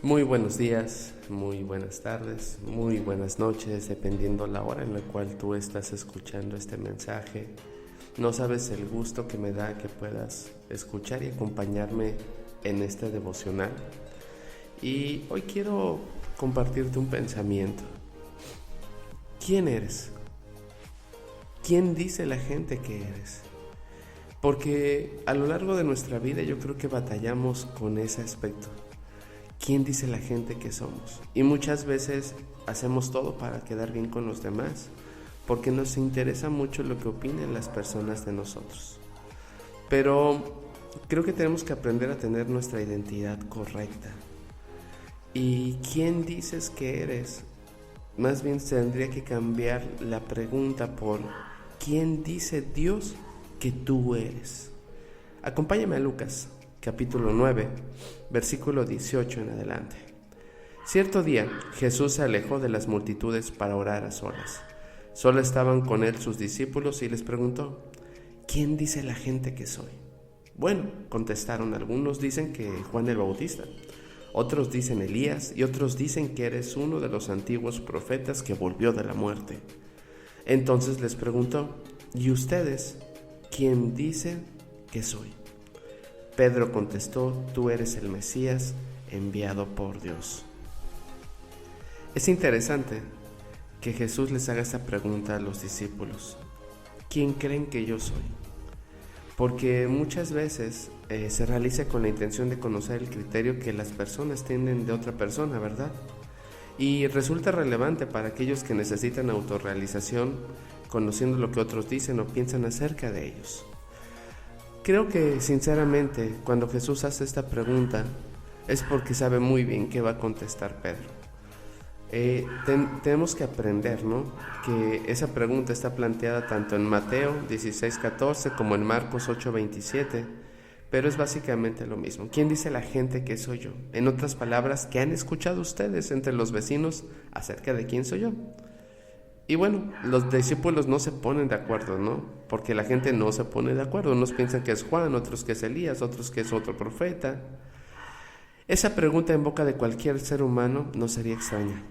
Muy buenos días, muy buenas tardes, muy buenas noches, dependiendo la hora en la cual tú estás escuchando este mensaje. No sabes el gusto que me da que puedas escuchar y acompañarme en este devocional. Y hoy quiero compartirte un pensamiento. ¿Quién eres? ¿Quién dice la gente que eres? Porque a lo largo de nuestra vida yo creo que batallamos con ese aspecto. ¿Quién dice la gente que somos? Y muchas veces hacemos todo para quedar bien con los demás, porque nos interesa mucho lo que opinen las personas de nosotros. Pero creo que tenemos que aprender a tener nuestra identidad correcta. ¿Y quién dices que eres? Más bien tendría que cambiar la pregunta por ¿quién dice Dios que tú eres? Acompáñame a Lucas, capítulo 9, versículo 18 en adelante. Cierto día, Jesús se alejó de las multitudes para orar a solas. Solo estaban con él sus discípulos y les preguntó: ¿quién dice la gente que soy? Bueno, contestaron, algunos dicen que Juan el Bautista, otros dicen Elías y otros dicen que eres uno de los antiguos profetas que volvió de la muerte. Entonces les preguntó: ¿y ustedes quién dicen que soy? Pedro contestó: tú eres el Mesías enviado por Dios. Es interesante que Jesús les haga esa pregunta a los discípulos: ¿quién creen que yo soy? Porque muchas veces se realiza con la intención de conocer el criterio que las personas tienen de otra persona, ¿verdad? Y resulta relevante para aquellos que necesitan autorrealización, conociendo lo que otros dicen o piensan acerca de ellos. Creo que sinceramente cuando Jesús hace esta pregunta es porque sabe muy bien qué va a contestar Pedro. Tenemos que aprender, ¿no?, que esa pregunta está planteada tanto en Mateo 16:14 como en Marcos 8:27, pero es básicamente lo mismo. ¿Quién dice la gente que soy yo? En otras palabras, ¿qué han escuchado ustedes entre los vecinos acerca de quién soy yo? Y bueno, los discípulos no se ponen de acuerdo, ¿no? Porque la gente no se pone de acuerdo. Unos piensan que es Juan, otros que es Elías, otros que es otro profeta. Esa pregunta en boca de cualquier ser humano no sería extraña,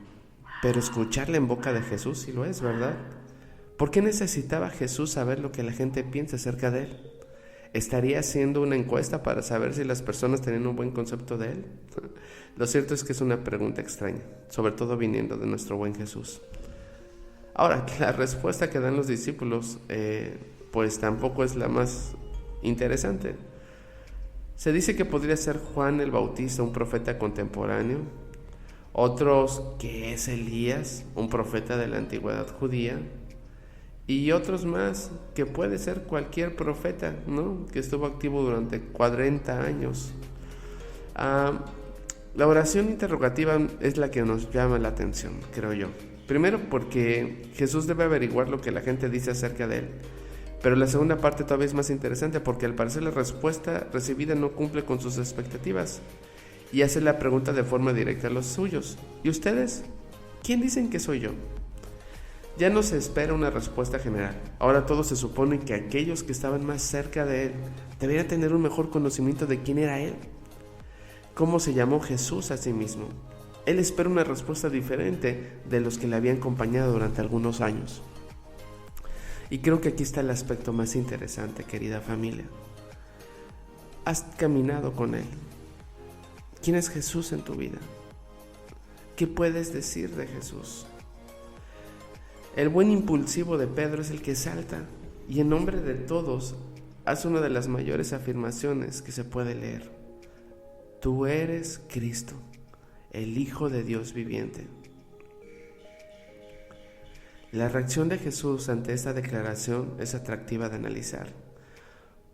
pero escucharla en boca de Jesús sí lo es, ¿verdad? ¿Por qué necesitaba Jesús saber lo que la gente piensa acerca de él? ¿Estaría haciendo una encuesta para saber si las personas tenían un buen concepto de él? Lo cierto es que es una pregunta extraña, sobre todo viniendo de nuestro buen Jesús. Ahora, la respuesta que dan los discípulos, pues tampoco es la más interesante. Se dice que podría ser Juan el Bautista, un profeta contemporáneo. Otros que es Elías, un profeta de la antigüedad judía. Y otros más que puede ser cualquier profeta, ¿no?, que estuvo activo durante 40 años. La oración interrogativa es la que nos llama la atención, creo yo. Primero porque Jesús debe averiguar lo que la gente dice acerca de él. Pero la segunda parte todavía es más interesante porque al parecer la respuesta recibida no cumple con sus expectativas. Y hace la pregunta de forma directa a los suyos: ¿y ustedes? ¿Quién dicen que soy yo? Ya no se espera una respuesta general. Ahora todos se supone que aquellos que estaban más cerca de él deberían tener un mejor conocimiento de quién era él. ¿Cómo se llamó Jesús a sí mismo? Él espera una respuesta diferente de los que le habían acompañado durante algunos años. Y creo que aquí está el aspecto más interesante, querida familia. ¿Has caminado con él? ¿Quién es Jesús en tu vida? ¿Qué puedes decir de Jesús? El buen impulsivo de Pedro es el que salta y en nombre de todos hace una de las mayores afirmaciones que se puede leer: tú eres Cristo, el Hijo de Dios viviente. La reacción de Jesús ante esta declaración es atractiva de analizar,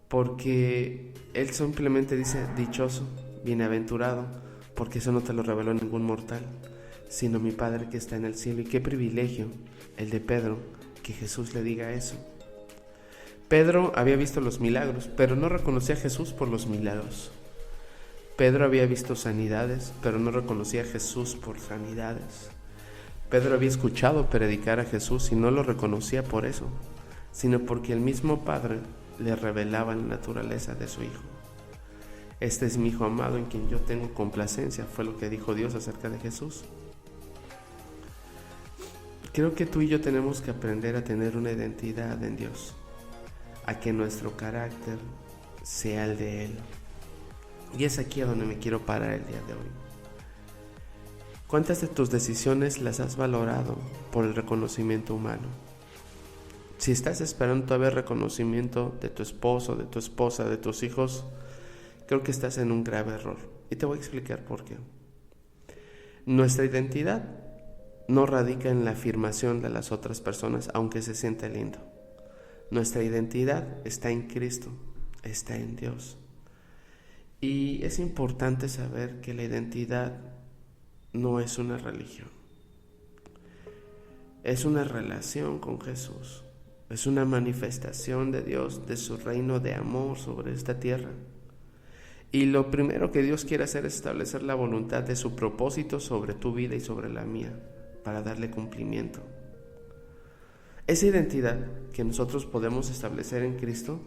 porque Él simplemente dice: dichoso, bienaventurado, porque eso no te lo reveló ningún mortal, sino mi Padre que está en el cielo. Y qué privilegio el de Pedro que Jesús le diga eso. Pedro había visto los milagros, pero no reconocía a Jesús por los milagros. Pedro había visto sanidades, pero no reconocía a Jesús por sanidades. Pedro había escuchado predicar a Jesús y no lo reconocía por eso, sino porque el mismo Padre le revelaba la naturaleza de su Hijo. Este es mi Hijo amado en quien yo tengo complacencia, fue lo que dijo Dios acerca de Jesús. Creo que tú y yo tenemos que aprender a tener una identidad en Dios, a que nuestro carácter sea el de Él. Y es aquí a donde me quiero parar el día de hoy. ¿Cuántas de tus decisiones las has valorado por el reconocimiento humano? Si estás esperando todavía reconocimiento de tu esposo, de tu esposa, de tus hijos, creo que estás en un grave error. Y te voy a explicar por qué. Nuestra identidad no radica en la afirmación de las otras personas, aunque se sienta lindo. Nuestra identidad está en Cristo, está en Dios. Y es importante saber que la identidad no es una religión. Es una relación con Jesús. Es una manifestación de Dios, de su reino de amor sobre esta tierra. Y lo primero que Dios quiere hacer es establecer la voluntad de su propósito sobre tu vida y sobre la mía, para darle cumplimiento. Esa identidad que nosotros podemos establecer en Cristo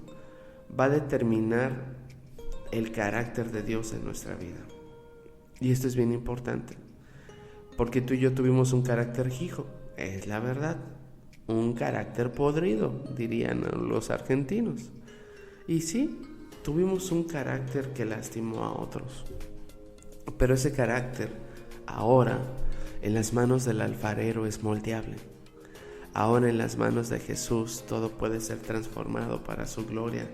va a determinar el carácter de Dios en nuestra vida. Y esto es bien importante, porque tú y yo tuvimos un carácter hijo, es la verdad. Un carácter podrido, dirían los argentinos. Y sí, tuvimos un carácter que lastimó a otros. Pero ese carácter, ahora, en las manos del alfarero es moldeable. Ahora en las manos de Jesús todo puede ser transformado para su gloria.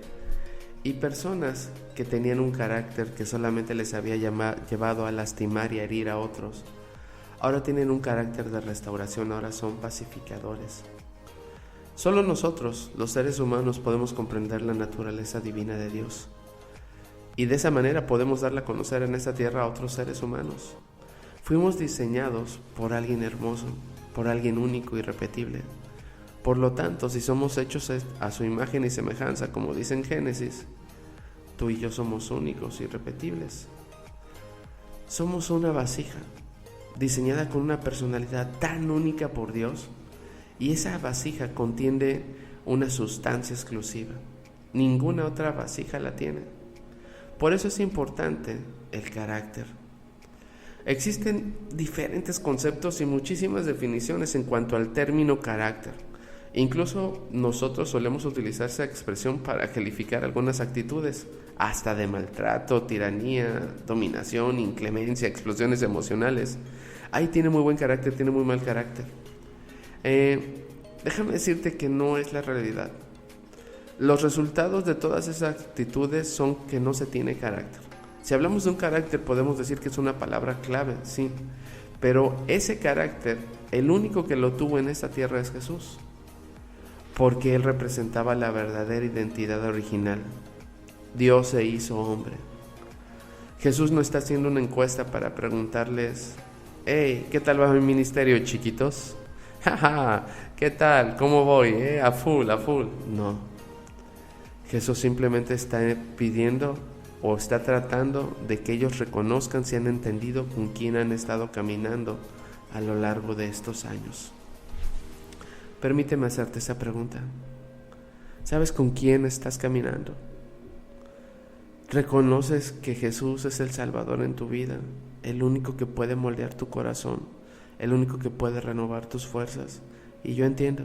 Y personas que tenían un carácter que solamente les había llevado a lastimar y a herir a otros, ahora tienen un carácter de restauración, ahora son pacificadores. Solo nosotros, los seres humanos, podemos comprender la naturaleza divina de Dios. Y de esa manera podemos darla a conocer en esta tierra a otros seres humanos. Fuimos diseñados por alguien hermoso, por alguien único y irrepetible. Por lo tanto, si somos hechos a su imagen y semejanza, como dice en Génesis, tú y yo somos únicos y irrepetibles. Somos una vasija diseñada con una personalidad tan única por Dios, y esa vasija contiene una sustancia exclusiva. Ninguna otra vasija la tiene. Por eso es importante el carácter. Existen diferentes conceptos y muchísimas definiciones en cuanto al término carácter. Incluso nosotros solemos utilizar esa expresión para calificar algunas actitudes, hasta de maltrato, tiranía, dominación, inclemencia, explosiones emocionales. Ahí tiene muy buen carácter, tiene muy mal carácter. Déjame decirte que no es la realidad. Los resultados de todas esas actitudes son que no se tiene carácter. Si hablamos de un carácter, podemos decir que es una palabra clave, sí, pero ese carácter, el único que lo tuvo en esta tierra es Jesús, porque Él representaba la verdadera identidad original. Dios se hizo hombre. Jesús no está haciendo una encuesta para preguntarles: hey, ¿qué tal va mi ministerio, chiquitos? Jaja, ¿qué tal? ¿Cómo voy? A full. No. Jesús simplemente está pidiendo o está tratando de que ellos reconozcan si han entendido con quién han estado caminando a lo largo de estos años. Permíteme hacerte esa pregunta. ¿Sabes con quién estás caminando? ¿Reconoces que Jesús es el Salvador en tu vida, el único que puede moldear tu corazón, el único que puede renovar tus fuerzas? Y yo entiendo,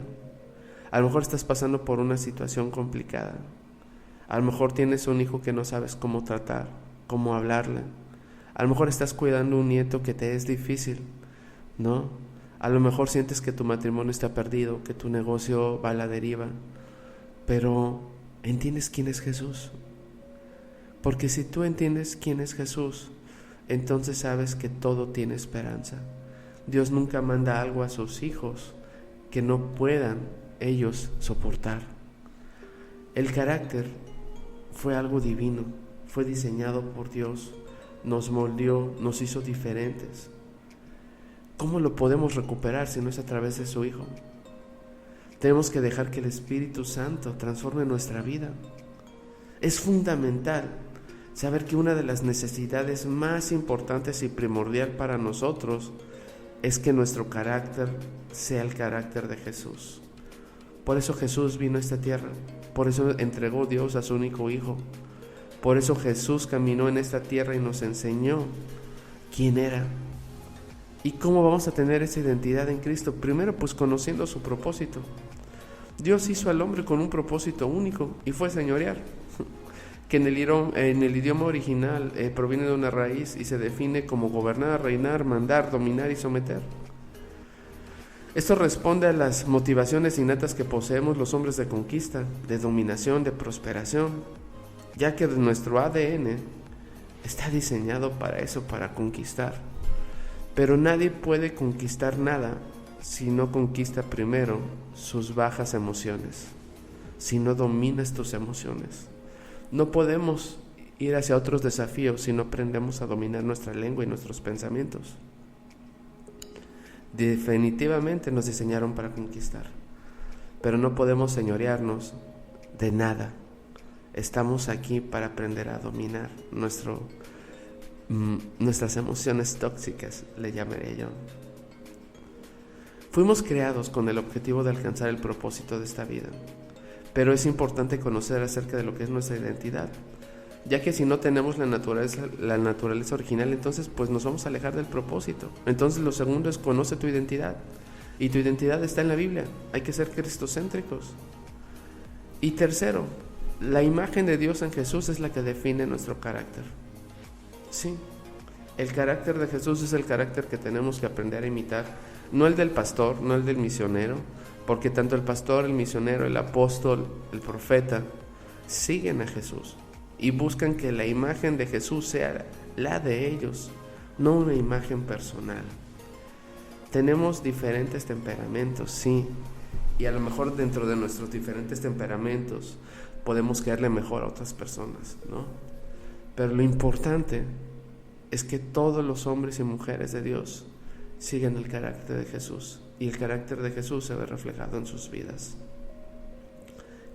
a lo mejor estás pasando por una situación complicada, a lo mejor tienes un hijo que no sabes cómo tratar, cómo hablarle, a lo mejor estás cuidando un nieto que te es difícil, ¿no? A lo mejor sientes que tu matrimonio está perdido, que tu negocio va a la deriva, pero ¿entiendes quién es Jesús? Porque si tú entiendes quién es Jesús, entonces sabes que todo tiene esperanza. Dios nunca manda algo a sus hijos que no puedan ellos soportar. El carácter fue algo divino, fue diseñado por Dios, nos moldeó, nos hizo diferentes. ¿Cómo lo podemos recuperar si no es a través de su Hijo? Tenemos que dejar que el Espíritu Santo transforme nuestra vida. Es fundamental saber que una de las necesidades más importantes y primordial para nosotros es que nuestro carácter sea el carácter de Jesús. Por eso Jesús vino a esta tierra, por eso entregó Dios a su único Hijo, Por eso Jesús caminó en esta tierra y nos enseñó quién era. ¿Y cómo vamos a tener esa identidad en Cristo? Primero, pues conociendo su propósito. Dios hizo al hombre con un propósito único y fue señorear, que en el idioma original proviene de una raíz y se define como gobernar, reinar, mandar, dominar y someter. Esto responde a las motivaciones innatas que poseemos los hombres de conquista, de dominación, de prosperación, ya que nuestro ADN está diseñado para eso, para conquistar. Pero nadie puede conquistar nada si no conquista primero sus bajas emociones, si no dominas tus emociones. No podemos ir hacia otros desafíos si no aprendemos a dominar nuestra lengua y nuestros pensamientos. Definitivamente nos diseñaron para conquistar, pero no podemos señorearnos de nada. Estamos aquí para aprender a dominar nuestras emociones tóxicas, le llamaré yo. Fuimos creados con el objetivo de alcanzar el propósito de esta vida, pero es importante conocer acerca de lo que es nuestra identidad, ya que si no tenemos la naturaleza original, entonces pues nos vamos a alejar del propósito. Entonces lo segundo es conoce tu identidad, y tu identidad está en la Biblia. Hay que ser cristocéntricos. Y tercero, la imagen de Dios en Jesús es la que define nuestro carácter. Sí, el carácter de Jesús es el carácter que tenemos que aprender a imitar, no el del pastor, no el del misionero, porque tanto el pastor, el misionero, el apóstol, el profeta siguen a Jesús y buscan que la imagen de Jesús sea la de ellos, no una imagen personal. Tenemos diferentes temperamentos, sí, y a lo mejor dentro de nuestros diferentes temperamentos podemos caerle mejor a otras personas, ¿no? Pero lo importante es que todos los hombres y mujeres de Dios siguen el carácter de Jesús, y el carácter de Jesús se ve reflejado en sus vidas.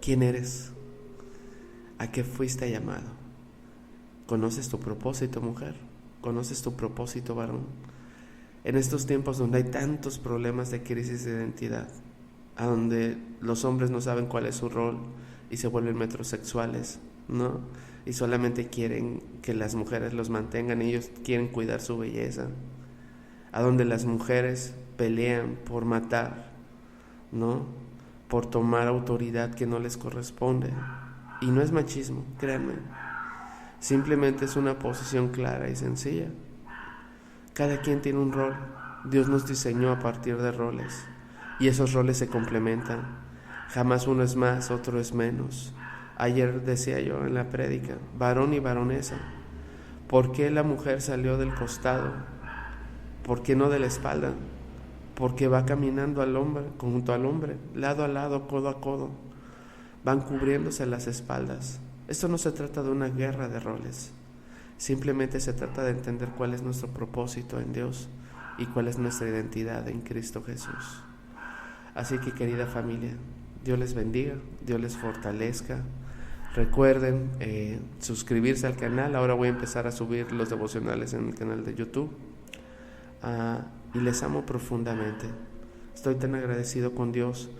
¿Quién eres? ¿A qué fuiste llamado? ¿Conoces tu propósito, mujer? ¿Conoces tu propósito, varón? En estos tiempos donde hay tantos problemas de crisis de identidad, a donde los hombres no saben cuál es su rol y se vuelven metrosexuales, ¿no? Y solamente quieren que las mujeres los mantengan, ellos quieren cuidar su belleza, a donde las mujeres pelean por matar, ¿no? Por tomar autoridad que no les corresponde. Y no es machismo, créanme, simplemente es una posición clara y sencilla. Cada quien tiene un rol. Dios nos diseñó a partir de roles, y esos roles se complementan. Jamás uno es más, otro es menos. Ayer decía yo en la prédica, varón y varonesa. ¿Por qué la mujer salió del costado? ¿Por qué no de la espalda? Porque va caminando junto al hombre, lado a lado, codo a codo. Van cubriéndose las espaldas. Esto no se trata de una guerra de roles. Simplemente se trata de entender cuál es nuestro propósito en Dios y cuál es nuestra identidad en Cristo Jesús. Así que, querida familia, Dios les bendiga, Dios les fortalezca. Recuerden suscribirse al canal. Ahora voy a empezar a subir los devocionales en el canal de YouTube. Y les amo profundamente. Estoy tan agradecido con Dios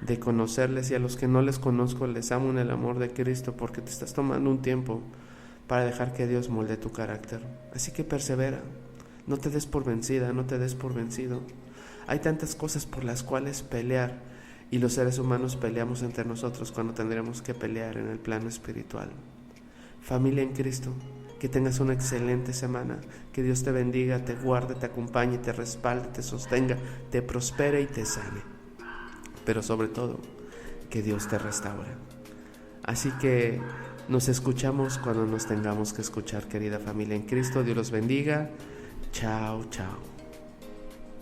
de conocerles, y a los que no les conozco les amo en el amor de Cristo, porque te estás tomando un tiempo para dejar que Dios molde tu carácter. Así que persevera, no te des por vencida, no te des por vencido. Hay tantas cosas por las cuales pelear, y los seres humanos peleamos entre nosotros cuando tendremos que pelear en el plano espiritual. Familia en Cristo, que tengas una excelente semana, que Dios te bendiga, te guarde, te acompañe, te respalde, te sostenga, te prospere y te sane, pero sobre todo, que Dios te restaure. Así que nos escuchamos cuando nos tengamos que escuchar, querida familia en Cristo. Dios los bendiga. Chao, chao.